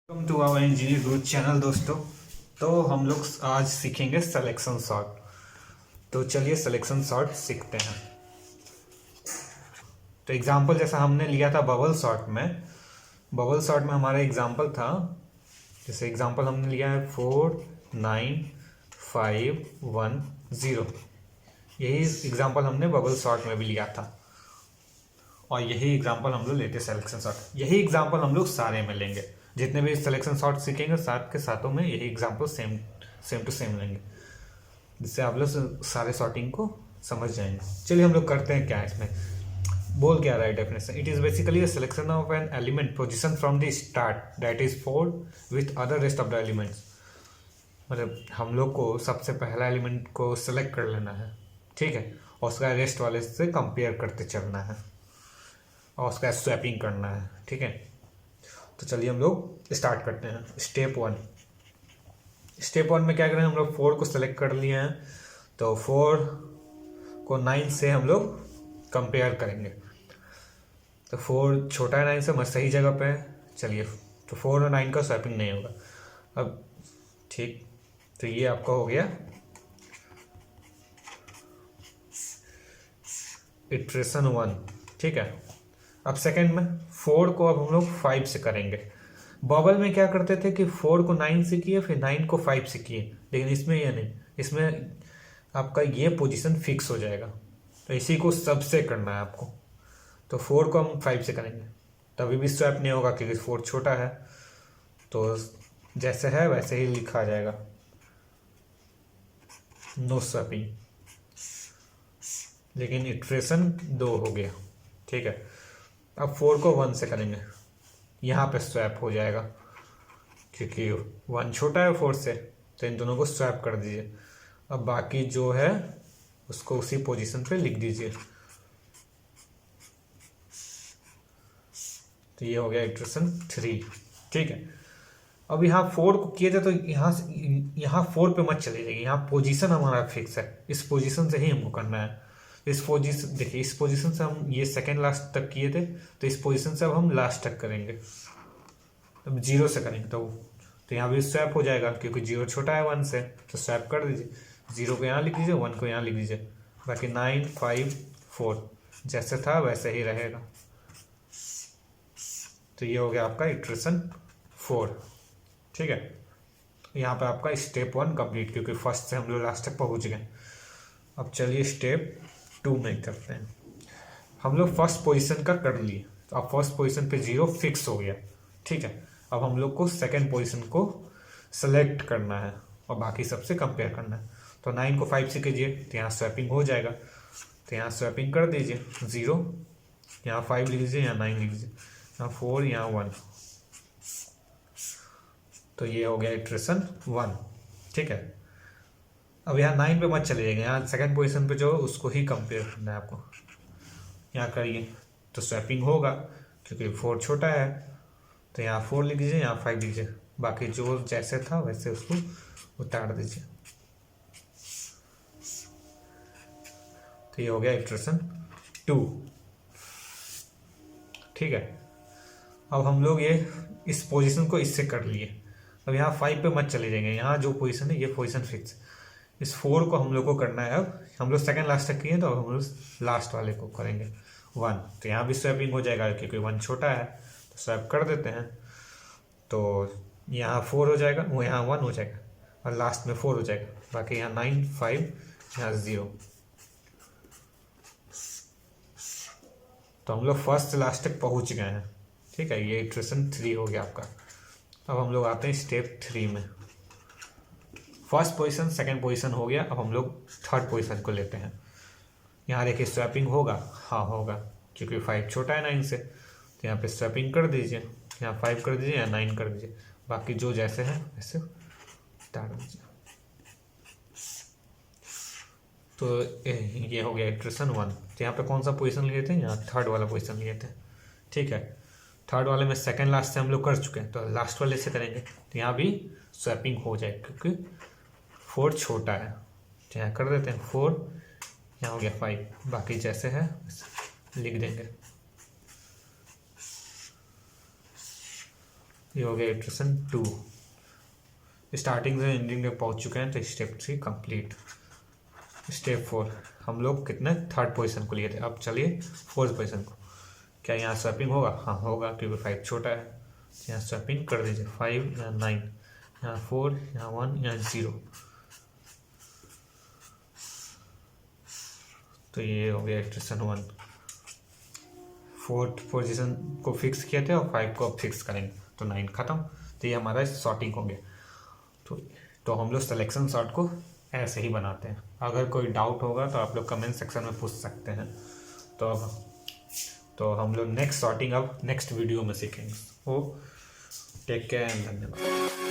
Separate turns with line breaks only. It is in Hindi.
Welcome to our engineer growth channel दोस्तों। तो हम लोग आज सीखेंगे सिलेक्शन सॉर्ट। तो चलिए सिलेक्शन सॉर्ट सीखते हैं। तो एग्जांपल जैसा हमने लिया था बबल सॉर्ट में हमारा एग्जांपल था, जैसे एग्जांपल हमने लिया है 49510। यही एग्जांपल हमने बबल सॉर्ट में भी लिया था और यही एग्जांपल हम लोग लेते सिलेक्शन सॉर्ट। यही एग्जांपल हम लोग सारे में लेंगे, जितने भी सिलेक्शन सॉर्ट सीखेंगे साथ के साथों में यही एग्जांपल सेम टू सेम लेंगे, जिससे आप लोग सारे सॉर्टिंग को समझ जाएंगे। चलिए हम लोग करते हैं क्या इसमें। बोल क्या रहा है definition, it is basically a selection of an element position from the start that is four with other rest of the elements. मतलब हम लोग को सबसे पहला एलिमेंट को सिलेक्ट कर लेना है, ठीक है, और उसका रेस्ट वाले से कंपेयर करते चलना है और उसका स्वैपिंग करना है, ठीक है। तो चलिए हम लोग स्टार्ट करते हैं। स्टेप वन में क्या करें, हम लोग 4 को सिलेक्ट कर लिए हैं, तो 4 को 9 से हम लोग कंपेयर करेंगे। तो 4 छोटा है 9 से, मैं सही जगह पे है। चलिए, तो 4 और 9 का स्वैपिंग नहीं होगा अब, ठीक। तो ये आपका हो गया इटरेशन 1, ठीक है। अब सेकंड में 4 को अब हम लोग 5 से करेंगे। बबल में क्या करते थे कि 4 को 9 से किए, फिर 9 को 5 से किए, लेकिन इसमें ये नहीं, इसमें आपका ये पोजीशन फिक्स हो जाएगा। तो इसी को सबसे करना है आपको। तो 4 को हम 5 से करेंगे, तभी भी स्वैप नहीं होगा क्योंकि 4 छोटा है। तो जैसे है वैसे ही लिखा जाएगा, नो स्वैपिंग। लेकिन इटरेशन 2 हो गया, ठीक है। अब 4 को 1 से करेंगे, यहाँ पे स्वैप हो जाएगा क्योंकि 1 छोटा है 4 से, तो इन दोनों को स्वैप कर दीजिए। अब बाकी जो है उसको उसी पोजीशन पे लिख दीजिए। तो ये हो गया इटरेशन 3, ठीक है। अब यहाँ 4 को किए थे, तो यहाँ 4 पे मत चले जाइए, यहाँ पोजीशन हमारा फिक्स है, इस पोजीशन से ही हमको करना है। इस पोजीशन देखिए, इस पोजीशन से हम ये सेकंड लास्ट तक किए थे, तो इस पोजीशन से अब हम लास्ट तक करेंगे। अब 0 से करेंगे तो यहाँ भी स्वैप हो जाएगा क्योंकि 0 छोटा है 1 से, तो स्वैप कर दीजिए। 0 को यहाँ लिख दीजिए, 1 को यहाँ लिख दीजिए, बाकी 9 5 4 जैसे था वैसे ही रहेगा। तो ये हो गया आपका इटरेशन 4, ठीक है। यहाँ पे आपका स्टेप 1 कंप्लीट, क्योंकि फर्स्ट से हम लोग लास्ट तक पहुँच गए। अब चलिए स्टेप 2 में करते हैं। हम लोग फर्स्ट पोजीशन का कर लिए, तो अब फर्स्ट पोजीशन पे 0 फिक्स हो गया, ठीक है। अब हम लोग को सेकंड पोजीशन को सेलेक्ट करना है और बाकी सबसे कंपेयर करना है। तो 9 को 5 से कीजिए, तो यहाँ स्वैपिंग हो जाएगा, तो यहाँ स्वैपिंग कर दीजिए। 0 यहाँ 5 लिख दीजिए, यहाँ 9 लिख दीजिए, यहाँ 4 यहाँ 1। तो ये हो गया इटरेशन 1, ठीक है। अब यहाँ 9 पे मत चले जाएंगे, यहाँ सेकंड पोजीशन पे जो उसको ही कंपेयर करना है आपको। यहाँ करिए तो स्वैपिंग होगा क्योंकि 4 छोटा है, तो यहाँ 4 लिख दीजिए, यहाँ 5 लीजिए, बाकी जो जैसे था वैसे उसको उतार दीजिए। तो ये हो गया इटरेशन 2, ठीक है। अब हम लोग ये इस पोजीशन को इससे कर लिए। अब यहाँ 5 पे मत चले जाएंगे, यहाँ जो पोजीशन है ये पोजीशन फिक्स। इस 4 को हम लोग को करना है, अब हम लोग सेकंड लास्ट तक किए, तो अब हम लोग लास्ट वाले को करेंगे 1। तो यहाँ भी स्वैपिंग हो जाएगा क्योंकि 1 छोटा है, तो स्वैप कर देते हैं। तो यहाँ 4 हो जाएगा, वो यहाँ 1 हो जाएगा और लास्ट में 4 हो जाएगा, बाकी यहाँ 9 5 यहाँ 0। तो हम लोग फर्स्ट से लास्ट तक पहुँच गए हैं, ठीक है। ये इटरेशन 3 हो गया आपका। अब हम लोग आते हैं स्टेप 3 में। फर्स्ट पोजीशन सेकंड पोजीशन हो गया, अब हम लोग थर्ड पोजीशन को लेते हैं। यहाँ देखिए स्वैपिंग होगा, हाँ होगा क्योंकि 5 छोटा है 9 से, तो यहाँ पे स्वैपिंग कर दीजिए, यहाँ 5 कर दीजिए, यहाँ 9 कर दीजिए, बाकी जो जैसे है वैसे उतार दीजिए। तो ये हो गया इटरेशन 1। तो यहाँ पे कौन सा पोजीशन लिए थे, यहाँ थर्ड वाला पोजीशन लिए थे, ठीक है। थर्ड वाले में सेकंड लास्ट से हम लोग कर चुके हैं, तो लास्ट वाले से करेंगे, तो यहाँ भी स्वैपिंग हो जाएगी क्योंकि 4 छोटा है। तो यहाँ कर देते हैं 4, यहाँ हो गया 5, बाकी जैसे है लिख देंगे। ये हो गया इटरेशन 2। स्टार्टिंग से एंडिंग में पहुंच चुके हैं, तो स्टेप 3 कंप्लीट। स्टेप 4 हम लोग कितने थर्ड पोजीशन को लिए थे, अब चलिए फोर्थ पोजीशन को। क्या यहाँ स्वैपिंग होगा? हाँ होगा, क्योंकि 5 छोटा है। यहाँ स्वैपिंग कर दीजिए, 5 यहाँ 9, यहाँ 4, यहाँ 1, यहाँ 0। तो ये हो गया इटरेशन 1। फोर्थ पोजीशन को फिक्स किए थे और 5 को अब फिक्स करेंगे, तो 9 खत्म। तो ये हमारा सॉर्टिंग हो गया। तो हम लोग सिलेक्शन सॉर्ट को ऐसे ही बनाते हैं। अगर कोई डाउट होगा तो आप लोग कमेंट सेक्शन में पूछ सकते हैं। तो हम लोग नेक्स्ट सॉर्टिंग अब नेक्स्ट वीडियो में सीखेंगे। टेक केयर एंड धन्यवाद।